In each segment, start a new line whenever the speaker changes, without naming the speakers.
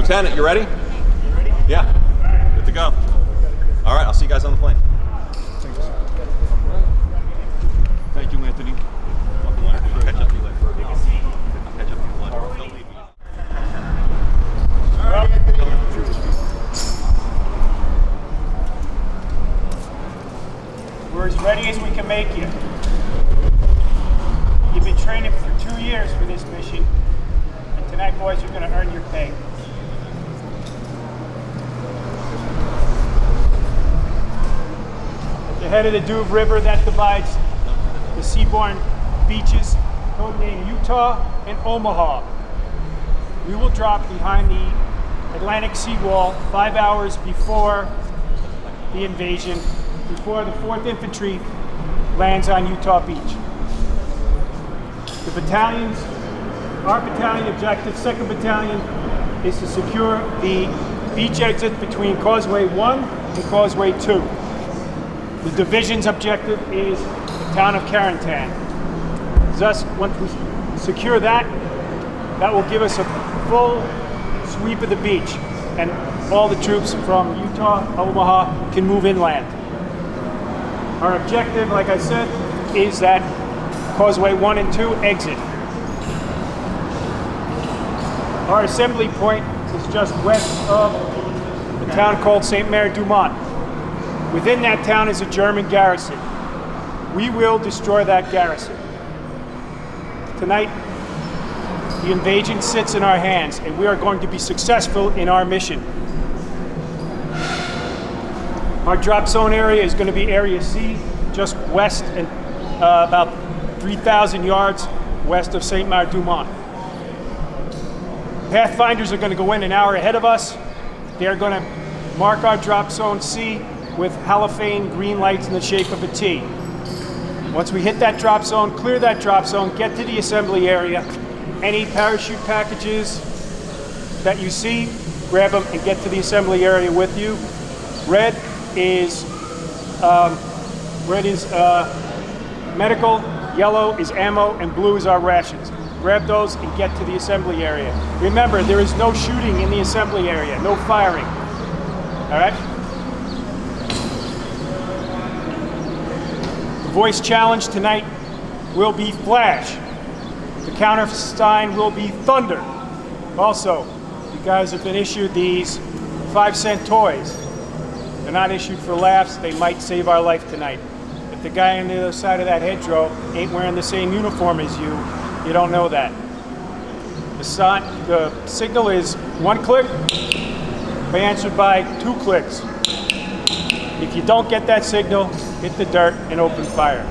Lieutenant, you ready?
You ready?
Yeah. Good to go. All right, I'll see you guys on the plane. Thank you, Anthony. I'll catch up to you later.
Take a seat.
I'll catch up to you later. Don't leave me.
All right, Anthony. We're as ready as we can make you. You've been training for 2 years for this mission, and tonight, boys, you're going to earn your pay. At the head of the Duve River that divides the seaborne beaches, codenamed Utah and Omaha, we will drop behind the Atlantic seawall 5 hours before the invasion, before the 4th Infantry lands on Utah Beach. The battalions, our battalion objective, 2nd Battalion, is to secure the beach exit between Causeway 1 and Causeway 2. The division's objective is the town of Carentan. Thus, once we secure that, that will give us a full sweep of the beach, and all the troops from Utah, Omaha can move inland. Our objective, like I said, is that Causeway 1 and 2 exit. Our assembly point is just west of a town called St. Mary du Mont. Within that town is a German garrison. We will destroy that garrison. Tonight, the invasion sits in our hands, and we are going to be successful in our mission. Our drop zone area is going to be Area C, just west and about 3,000 yards west of St. Mary du Mont. Pathfinders are going to go in an hour ahead of us. They're going to mark our drop zone C with halophane green lights in the shape of a T. Once we hit that drop zone, clear that drop zone, get to the assembly area. Any parachute packages that you see, grab them and get to the assembly area with you. Red is medical, yellow is ammo, and blue is our rations. Grab those and get to the assembly area. Remember, there is no shooting in the assembly area, no firing. All right? The voice challenge tonight will be flash. The counter sign will be thunder. Also, you guys have been issued these 5-cent toys. They're not issued for laughs. They might save our life tonight. If the guy on the other side of that hedgerow ain't wearing the same uniform as you, you don't know that. The signal is 1 click, be answered by 2 clicks. If you don't get that signal, hit the dirt and open fire.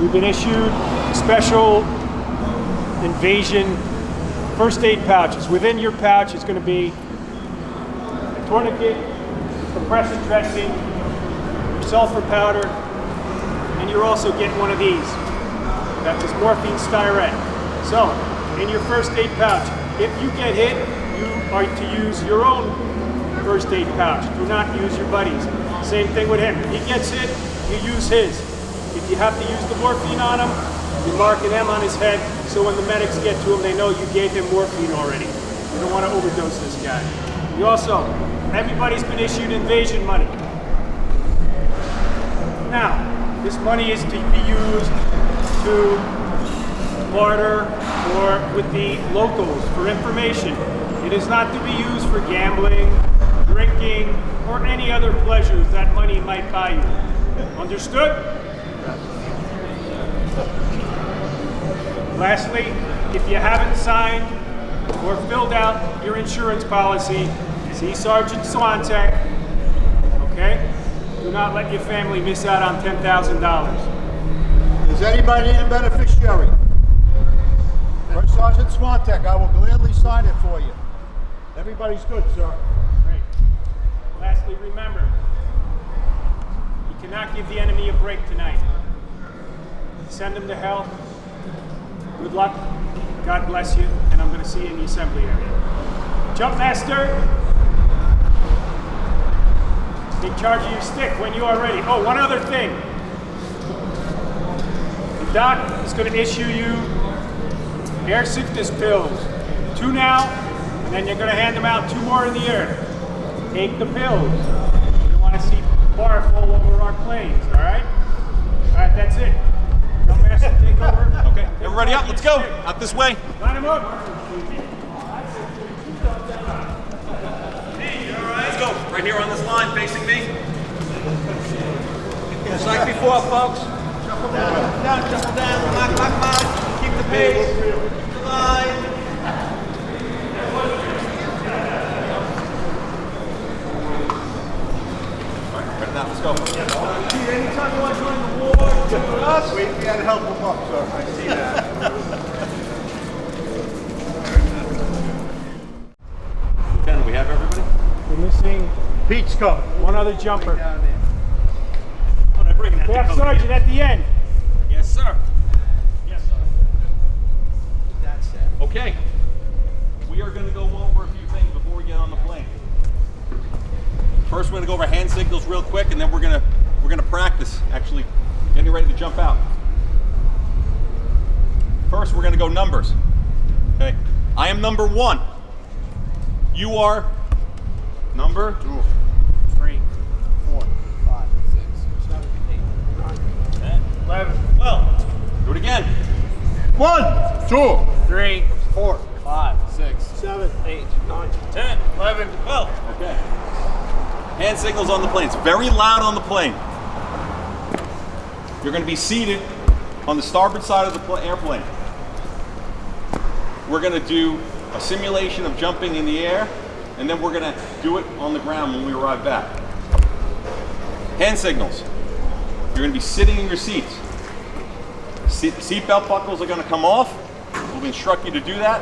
We've been issued special invasion first aid pouches. Within your pouch is going to be a tourniquet, compressor dressing, sulfur powder, and you're also getting one of these. That is morphine styrene. So, in your first aid pouch, if you get hit, you are to use your own first aid pouch. Do not use your buddy's. Same thing with him. If he gets hit, you use his. If you have to use the morphine on him, you mark an M on his head, so when the medics get to him, they know you gave him morphine already. You don't want to overdose this guy. You also, everybody's been issued invasion money. Now, this money is to be used to barter or with the locals for information. It is not to be used for gambling, drinking, or any other pleasures that money might buy you. Understood? Lastly, if you haven't signed or filled out your insurance policy, see Sergeant Swantek, okay? Do not let your family miss out on $10,000.
Is anybody a beneficiary? First Sergeant Swantek, I will gladly sign it for you. Everybody's good, sir.
Great. Lastly, remember, you cannot give the enemy a break tonight. Send them to hell. Good luck, God bless you, and I'm going to see you in the assembly area. Jump Master, take charge of your stick when you are ready. Oh, one other thing. Doc is going to issue you air sickness pills. 2 now, and then you're going to hand them out 2 more in the air. Take the pills. We don't want to see barf all over our planes, all right? All right, that's it. Come master, take over.
Okay, everybody up, let's go. Out this way.
Line them up.
Let's go. Right here on this line, facing me.
Just like before, folks. Shuffle down, shuffle down. Come on. Keep the pace. Keep the line.
All right, ready now, let's go.
Anytime you want to join the war, us.
We had to help him up, sir. I see that.
Lieutenant, we have everybody?
We're missing
Pete's coming.
one other jumper.
Oh, they're bringing that to
Staff
code
Sergeant
again.
at the end.
Yes, sir.
Yes, sir.
That's it.
Okay. We are going to go over a few things before we get on the plane. First, we're going to go over hand signals real quick, and then we're going to practice actually getting ready to jump out. First, we're going to go numbers. Okay. I am number 1. You are number
2,
3,
4, 5,
6, 7, 8,
10, 11,
12. Do it again.
1, 2,
3,
4,
5,
6,
7, 8, 9, 10, 11, 12.
Okay. Hand signals on the plane. It's very loud on the plane. You're going to be seated on the starboard side of the airplane. We're going to do a simulation of jumping in the air, and then we're going to do it on the ground when we arrive back. Hand signals. You're going to be sitting in your seats. Seatbelt buckles are going to come off. We'll instruct you to do that.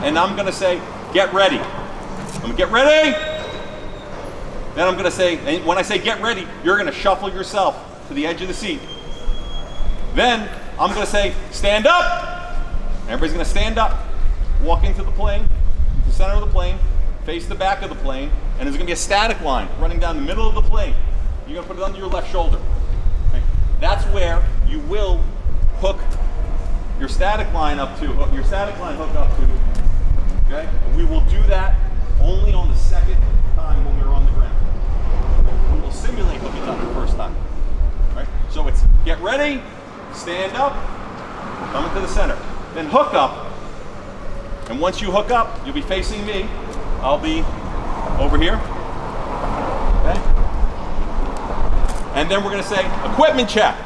And I'm going to say, get ready. I'm going to get ready. Then I'm going to say, and when I say get ready, you're going to shuffle yourself to the edge of the seat. Then I'm going to say, stand up. Everybody's going to stand up, walk into the plane, the center of the plane, face the back of the plane, and there's going to be a static line running down the middle of the plane. You're going to put it under your left shoulder. Okay? That's where you will hook your static line up to, your static line hook up to. Okay? And we will do that only on the second time when we're on the ground. We will simulate hooking up the first time. Right? So it's get ready, stand up, come into the center. Then hook up. And once you hook up, you'll be facing me. I'll be over here. Okay? And then we're going to say equipment check.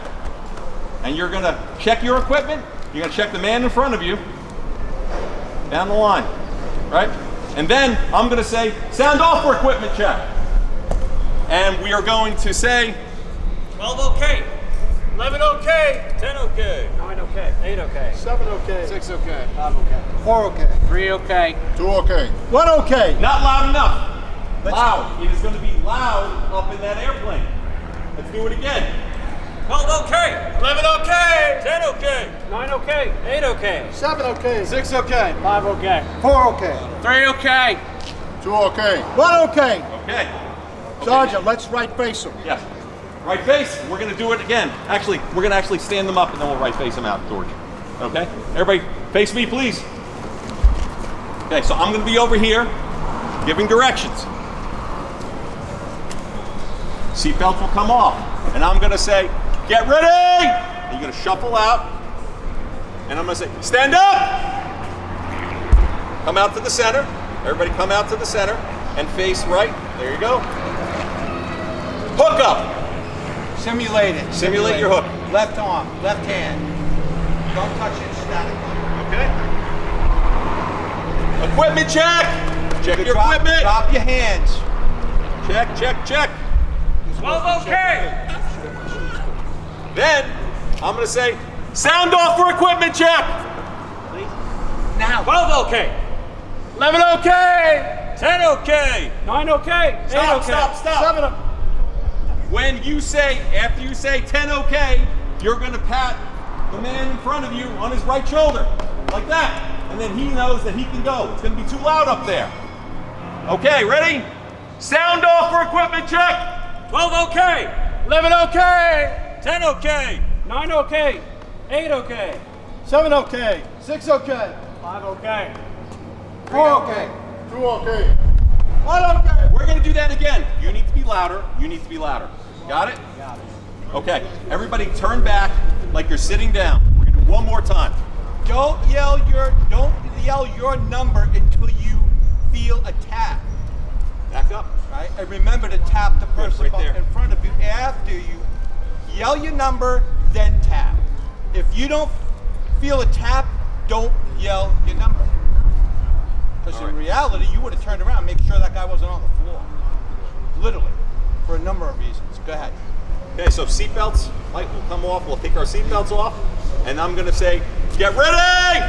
And you're going to check your equipment. You're going to check the man in front of you down the line. Right? And then I'm going to say sound off for equipment check. And we are going to say 12 okay, 11 okay, 10 okay, 9 okay, 8 okay,
7 okay,
6 okay.
5 okay, 4 okay,
3 okay.
2 okay, 1 okay.
not loud enough. Loud. It is going to be loud up in that airplane. Let's do it again. 12 okay, 11 okay, 10 okay,
9 okay, 8 okay,
7 okay,
6 okay.
5 okay,
4 okay,
3 okay.
2 okay, 1 okay.
Okay.
Sergeant, let's right face him.
Yes. Right face. We're going to do it again. Actually, we're going to actually stand them up and then we'll right face them out, George. Okay? Everybody, face me, please. Okay, so I'm going to be over here giving directions. Seatbelts will come off. And I'm going to say, get ready! And you're going to shuffle out. And I'm going to say, stand up! Come out to the center. Everybody come out to the center and face right. There you go. Hook up.
Simulate it.
Simulate your hook.
Left arm, left hand. Don't touch it, static.
Okay. Equipment check. Check your
Drop,
equipment.
drop your hands.
Check, check, check.
12 okay.
Then I'm going to say, sound off for equipment check.
Now.
12 okay,
11 okay. 10 okay.
9 okay, 8
Stop,
okay.
stop, stop.
7 okay.
When you say, after you say 10 okay, you're going to pat the man in front of you on his right shoulder, like that. And then he knows that he can go. It's going to be too loud up there. Okay, ready? Sound off for equipment check. 12 okay. 11 okay. 10 okay.
9 okay, 8 okay.
7 okay. 6 okay.
5 okay.
4 okay. 2 okay. 1 okay.
We're gonna do that again. You need to be louder. You need to be louder. Got it?
Got it.
Okay. Everybody turn back like you're sitting down. We're gonna do one more time.
Don't yell your number until you feel a tap.
Back up.
Right? And remember to tap the person
right there.
in front of you after you yell your number, then tap. If you don't feel a tap, don't yell your number. Because in reality, you would have turned around and make sure that guy wasn't on the floor. Literally. For a number of reasons. Go ahead.
Okay, so seatbelts, Mike will come off. We'll take our seatbelts off, and I'm gonna say, get ready!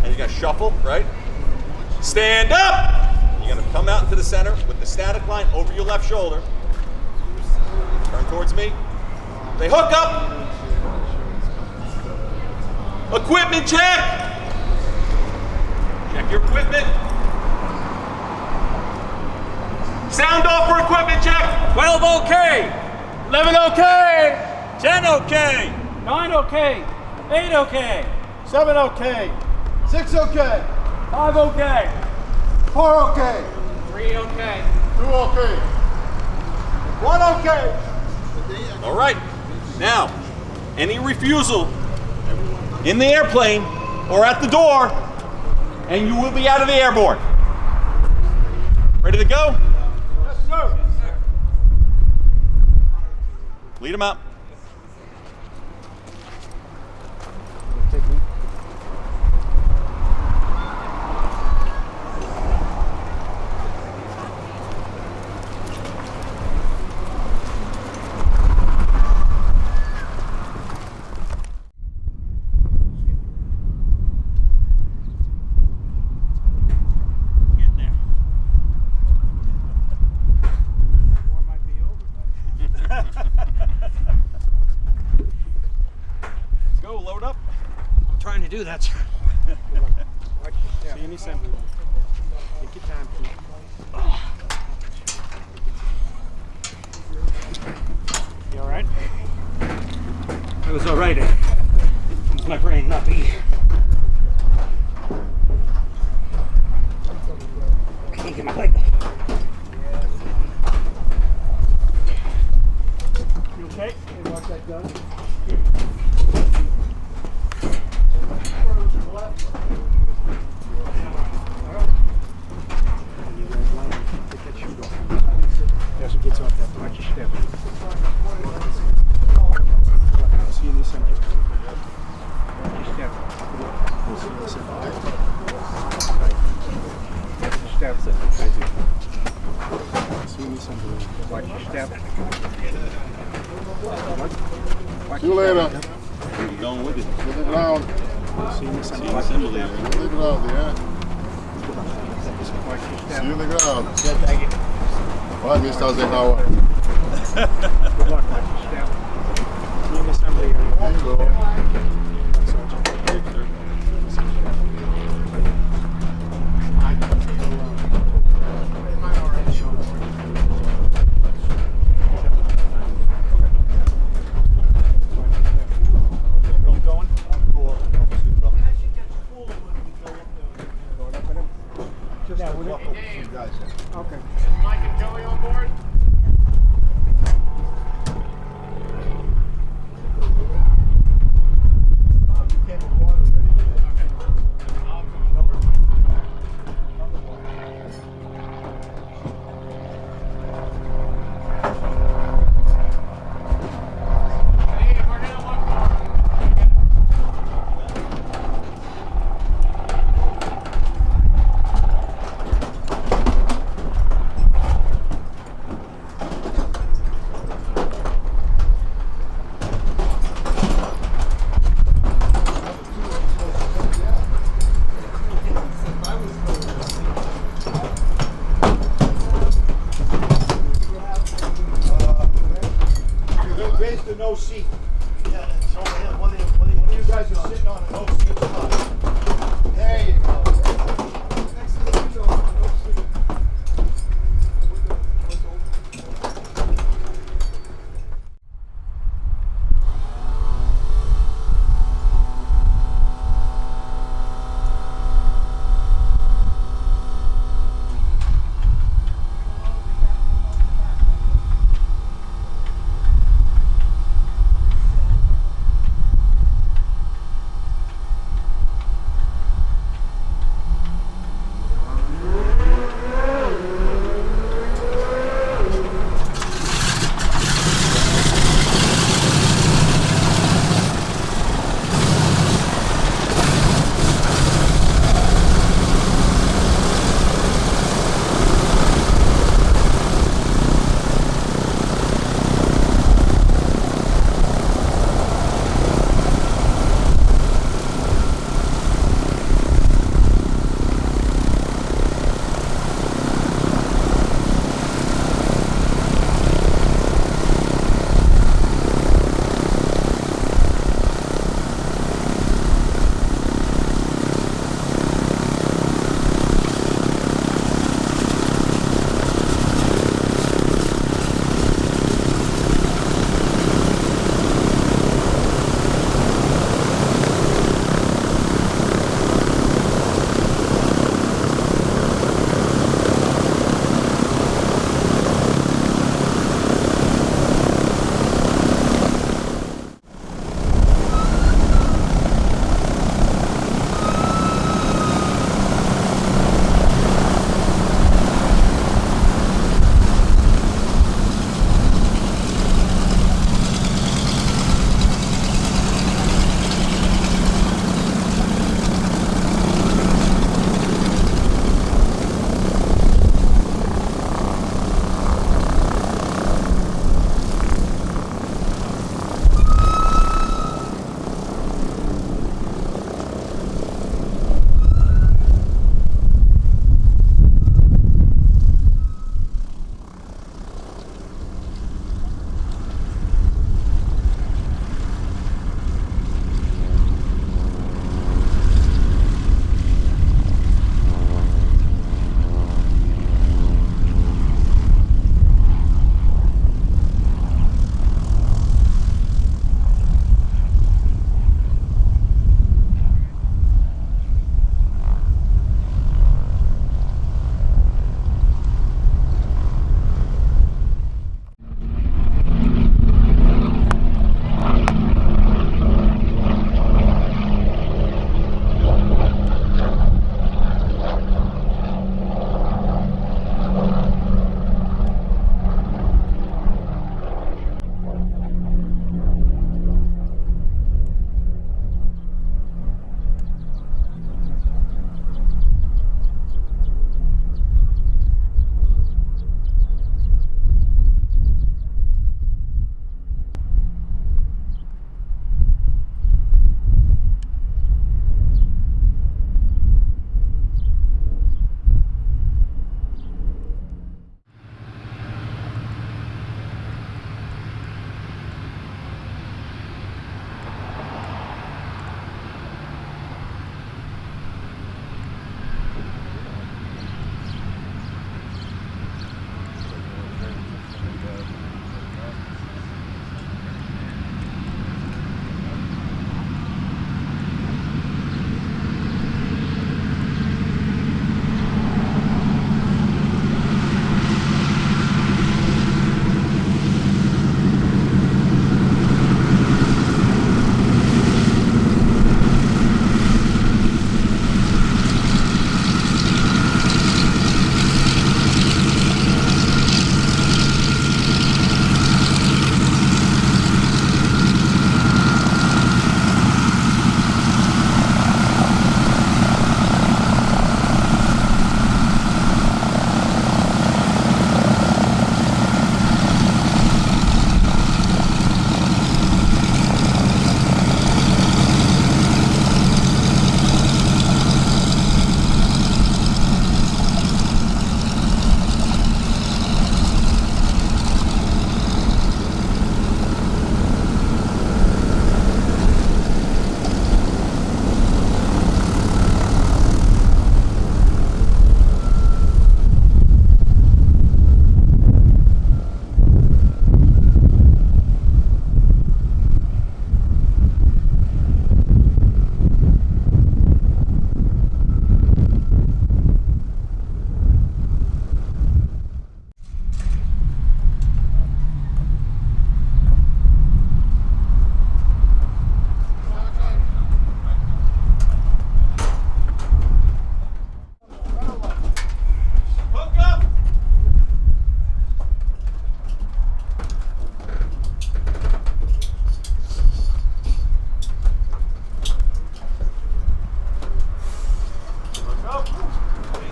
And you're gonna shuffle, right? Stand up! You're gonna come out into the center with the static line over your left shoulder. Turn towards me. They hook up. Equipment check! Check your equipment. Sound off for equipment check.
12 okay.
11 okay.
10 okay.
9 okay. 8 okay.
7 okay. 6 okay.
5 okay.
4 okay.
3 okay.
2 okay. 1 okay.
All right. Now, any refusal in the airplane or at the door, and you will be out of the airborne. Ready to go?
Yes, sir.
Lead them out. Go, load up.
I'm trying to do that, sir. See you in the assembly. Take your time, Pete. You all right?
I was all right. It's my brain not be. I can't get my leg up.
You okay? You watch that gun? As it gets off that, watch your step. See you in the assembly. Watch your step. See you in the assembly. Step. See you in the assembly. Watch your step. Watch
See you
your
later.
Where you going with it?
To the ground.
step. See you in the assembly.
Assembly.
To the ground, yeah.
Watch your step.
See you on the ground. Vai, Mr. Eisenhower.
Good luck, watch your step. See you in the assembly area.
There you go.
You going? Yeah, with it.
Guys,
Okay.
Mike and Joey on board?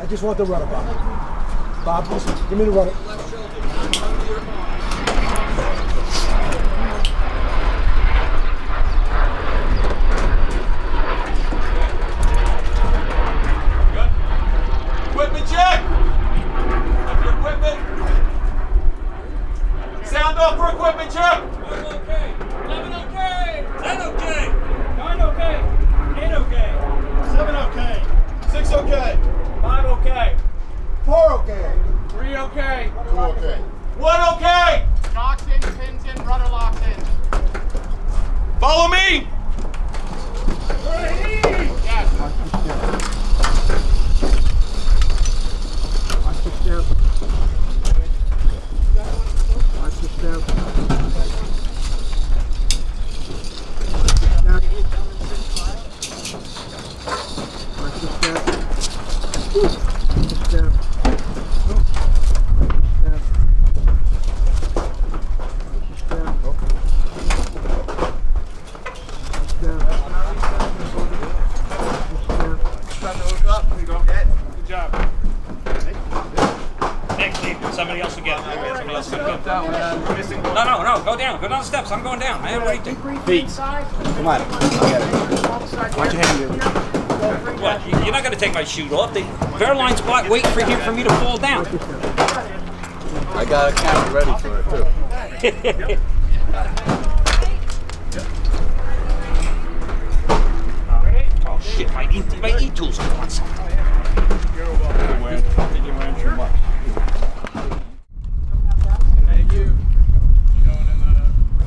just want the rudder, Bob. Bob, listen, give me the rudder.
Equipment check! Up your equipment. Sound off for equipment check!
11 okay. 11 okay. 10 okay.
9 okay. 8 okay.
7 okay.
6 okay.
5 okay.
4 okay.
3 okay.
2 okay.
1 okay!
Shocks in, pins in, rudder locks in.
Follow me!
Yes.
Watch the step. Watch the step. Watch the step. Watch the step.
Good job.
Next, Steve. Somebody else again. Somebody else again. No. Go down. Go down the steps. I'm going down. I am waiting.
Come on. I'll get it. Watch your hand.
What? You're not going to take my shoe off. The Fairline's waiting for me to fall down.
I got a camera ready for it, too.
Oh shit! My e-tools are gone.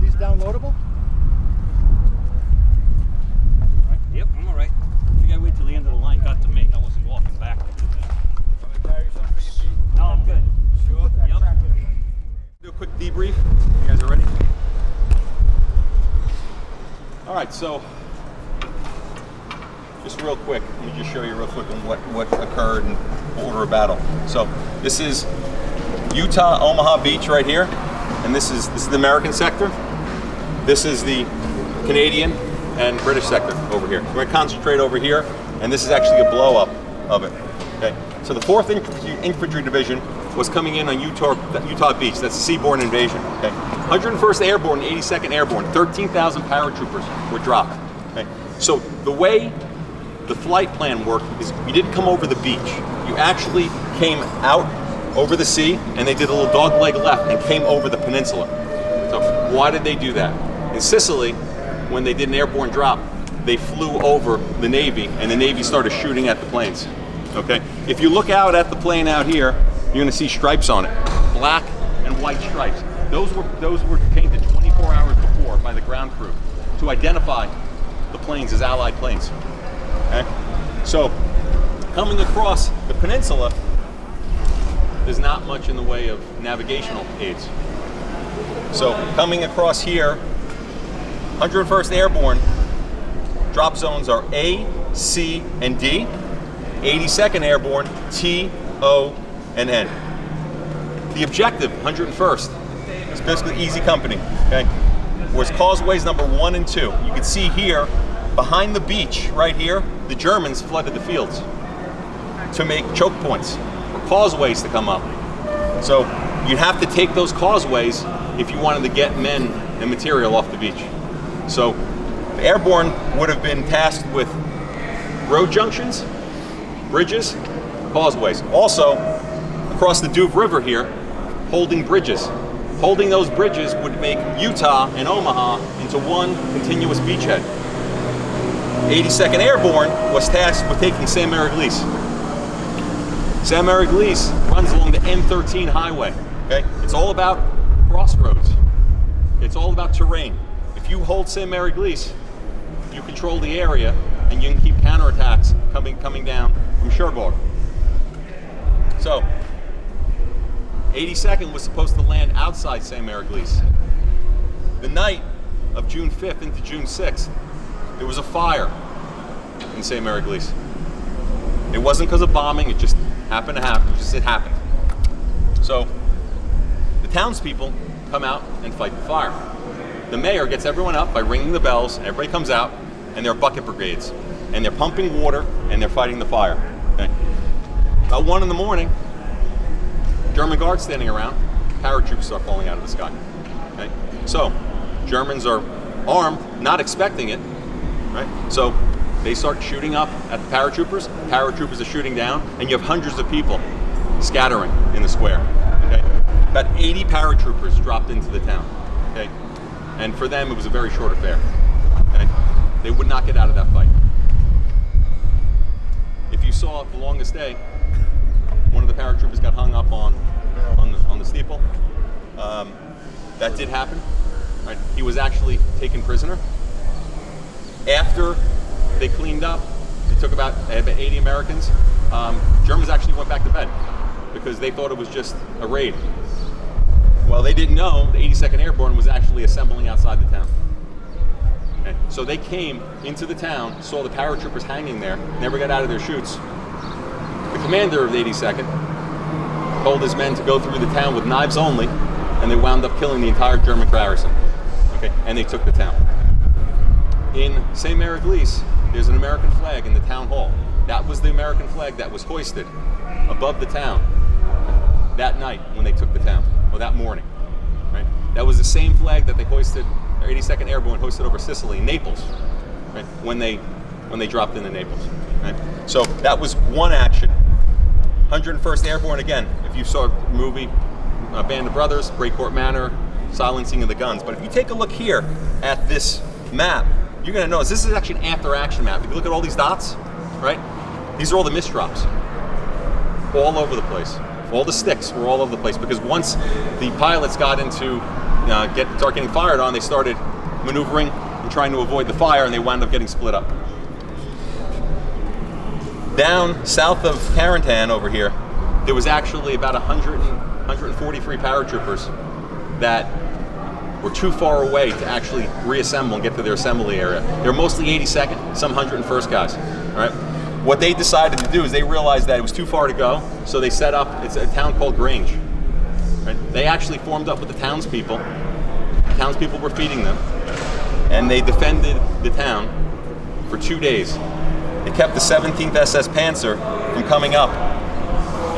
These downloadable?
Yep, I'm all right. You gotta wait till the end of the line got to me. I wasn't walking back. No, I'm good.
Sure?
Yep.
Do a quick debrief. You guys are ready? All right, so just real quick, let me just show you real quick on what occurred in order of battle. So this is Utah Omaha Beach right here, and this is the American sector. This is the Canadian and British sector over here. We're gonna concentrate over here, and this is actually a blow up of it. Okay. So the 4th Infantry Division was coming in on Utah Beach. That's a seaborne invasion. Okay. 101st Airborne, 82nd Airborne, 13,000 paratroopers were dropped. Okay. So the way the flight plan worked is you didn't come over the beach. You actually came out over the sea, and they did a little dogleg left and came over the peninsula. So why did they do that? In Sicily, when they did an airborne drop, they flew over the Navy, and the Navy started shooting at the planes. Okay? If you look out at the plane out here, you're gonna see stripes on it. Black and white stripes. Those were painted 24 hours before by the ground crew to identify the planes as Allied planes. Okay? So, coming across the peninsula, there's not much in the way of navigational aids. So, coming across here, 101st Airborne, drop zones are A, C, and D. 82nd Airborne, T, O, and N. The objective, 101st, is basically easy company, okay? Was causeways number 1 and 2. You can see here, behind the beach, right here, the Germans flooded the fields to make choke points or causeways to come up. So you'd have to take those causeways if you wanted to get men and material off the beach. So the Airborne would have been tasked with road junctions, bridges, causeways. Also, across the Duve River here, holding bridges. Holding those bridges would make Utah and Omaha into one continuous beachhead. 82nd Airborne was tasked with taking Saint-Mary-Glisse. Saint-Mary-Glisse runs along the N13 highway. Okay, it's all about crossroads. It's all about terrain. If you hold Saint-Mary-Glisse, you control the area, and you can keep counterattacks coming down from Cherbourg. So, 82nd was supposed to land outside Saint-Mary-Glisse. The night of June 5th into June 6th, there was a fire in Saint-Mary-Glisse. It wasn't because of bombing, it just happened to happen. It happened. So, the townspeople come out and fight the fire. The mayor gets everyone up by ringing the bells, and everybody comes out, and there are bucket brigades. And they're pumping water, and they're fighting the fire. Okay? About 1 in the morning, German guards standing around, paratroopers start falling out of the sky. Okay? So, Germans are armed, not expecting it, right? So, they start shooting up at the paratroopers. Paratroopers are shooting down, and you have hundreds of people scattering in the square. Okay? About 80 paratroopers dropped into the town. Okay? And for them, it was a very short affair. Okay? They would not get out of that fight. If you saw the longest day, one of the paratroopers got hung up on the steeple. That did happen. Right? He was actually taken prisoner. After they cleaned up, they took about 80 Americans. Germans actually went back to bed because they thought it was just a raid. Well, they didn't know the 82nd Airborne was actually assembling outside the town. Okay? So they came into the town, saw the paratroopers hanging there, never got out of their chutes. The commander of the 82nd told his men to go through the town with knives only, and they wound up killing the entire German garrison. Okay? And they took the town. In St. Mary Glees, there's an American flag in the town hall. That was the American flag that was hoisted above the town that night when they took the town, or that morning. Right? That was the same flag that they hoisted, their 82nd Airborne hoisted over Sicily, Naples, right? When they dropped into Naples. Right? So that was one action. 101st Airborne, again, if you saw the movie Band of Brothers, Great Court Manor, Silencing of the Guns. But if you take a look here at this map, you're going to notice this is actually an after-action map. If you look at all these dots, right? These are all the misdrops, all over the place. All the sticks were all over the place because once the pilots got into start getting fired on, they started maneuvering and trying to avoid the fire, and they wound up getting split up. Down south of Carentan over here, there was actually about 143 paratroopers that were too far away to actually reassemble and get to their assembly area. They're mostly 82nd, some 101st guys. All right. What they decided to do is they realized that it was too far to go, so they set up, it's a town called Grange. Right? They actually formed up with the townspeople. The townspeople were feeding them, and they defended the town for 2 days. They kept the 17th SS Panzer from coming up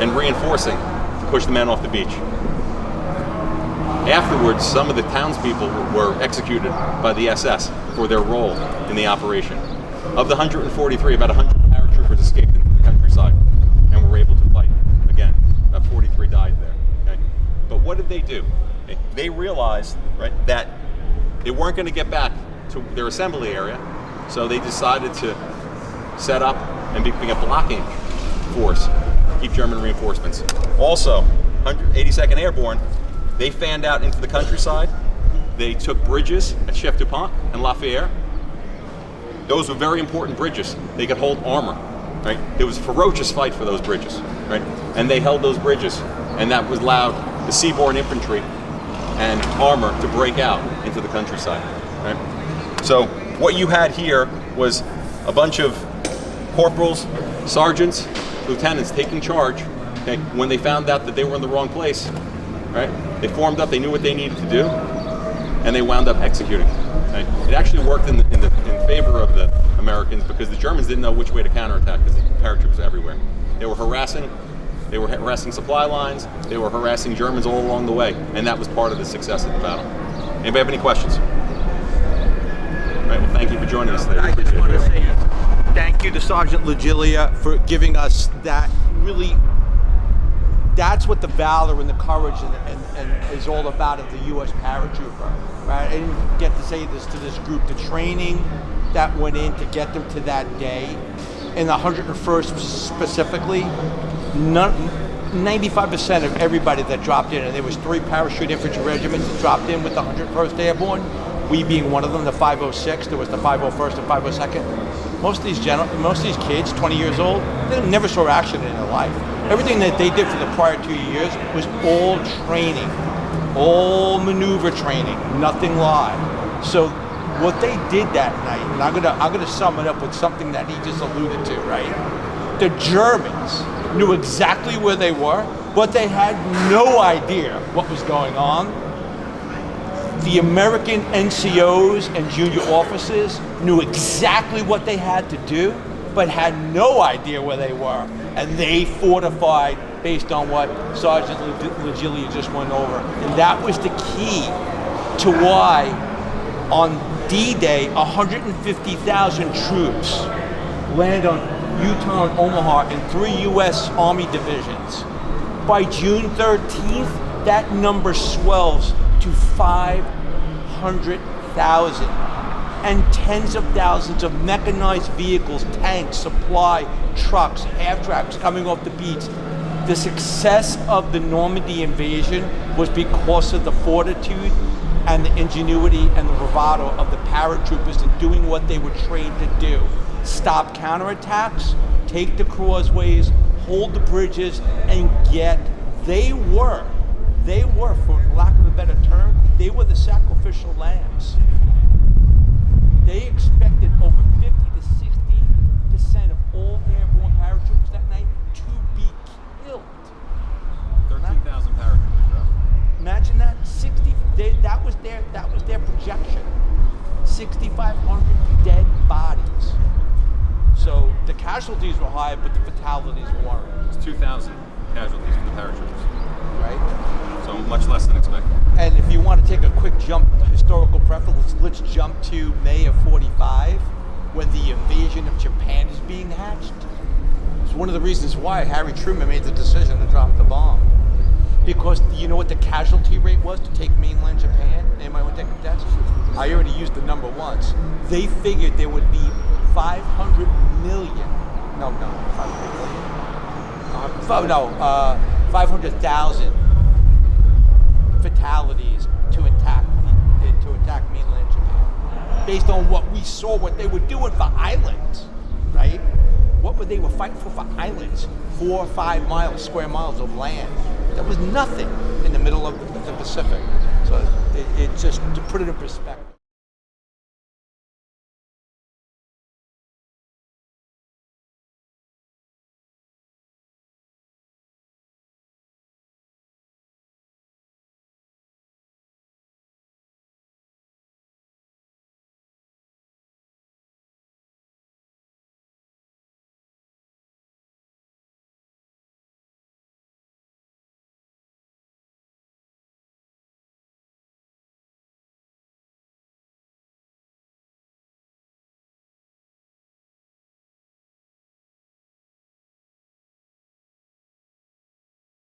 and reinforcing to push the men off the beach. Afterwards, some of the townspeople were executed by the SS for their role in the operation. Of the 143, about 100 paratroopers escaped into the countryside and were able to fight again. About 43 died there. Okay? But what did they do? Okay? They realized, right, that they weren't going to get back to their assembly area, so they decided to set up and become a blocking force to keep German reinforcements. Also, 182nd Airborne, they fanned out into the countryside. They took bridges at Chef Dupont and Lafayette. Those were very important bridges. They could hold armor, right? There was a ferocious fight for those bridges, right? And they held those bridges, and that was allowed the seaborne infantry and armor to break out into the countryside, right? So what you had here was a bunch of corporals, sergeants, lieutenants taking charge. Okay, when they found out that they were in the wrong place, right? They formed up. They knew what they needed to do, and they wound up executing. Right? It actually worked in favor of the Americans because the Germans didn't know which way to counterattack because the paratroopers were everywhere. They were harassing supply lines. They were harassing Germans all along the way, and that was part of the success of the battle. Anybody have any questions? All right. Well, thank you for joining us today.
I just want to say thank you to Sergeant Legilia for giving us that. Really, that's what the valor and the courage and is all about of the U.S. paratrooper. Right? I didn't get to say this to this group. The training that went in to get them to that day, and the 101st specifically, 95% of everybody that dropped in, and there was 3 parachute infantry regiments that dropped in with the 101st Airborne, we being one of them, the 506, there was the 501st and 502nd. Most of these kids, 20 years old, they never saw action in their life. Everything that they did for the prior 2 years was all training, all maneuver training, nothing live. So what they did that night, and I'm gonna sum it up with something that he just alluded to, right? The Germans knew exactly where they were, but they had no idea what was going on. The American NCOs and junior officers knew exactly what they had to do, but had no idea where they were.
and they fortified based on what Sergeant Legilia just went over. And that was the key to why on D-Day, 150,000 troops land on Utah and Omaha in 3 U.S. Army divisions. By June 13th, that number swells to 500,000. And tens of thousands of mechanized vehicles, tanks, supply, trucks, half-tracks coming off the beach. The success of the Normandy invasion was because of the fortitude and the ingenuity and the bravado of the paratroopers in doing what they were trained to do. Stop counterattacks, take the causeways, hold the bridges, and they were, for lack of a better term, they were the sacrificial lambs. They expected over 50 to 60% of all airborne paratroopers that night to be killed.
13,000 paratroopers.
Imagine that. That was their projection. 6,500 dead bodies. So the casualties were high, but the fatalities weren't.
It's 2,000 casualties for the paratroopers.
Right?
So much less than expected.
And if you want to take a quick jump, historical preference, let's jump to May of 45, when the invasion of Japan is being hatched. It's one of the reasons why Harry Truman made the decision to drop the bomb. Because you know what the casualty rate was to take mainland Japan? Anybody want to take a guess? I already used the number once. They figured there would be 500 million. No, 500 million. 500,000 fatalities to attack mainland Japan, based on what we saw, what they were doing for islands, right? What were they were fighting for islands, 4 or 5 square miles of land. That was nothing in the middle of the Pacific. So it just to put it in perspective.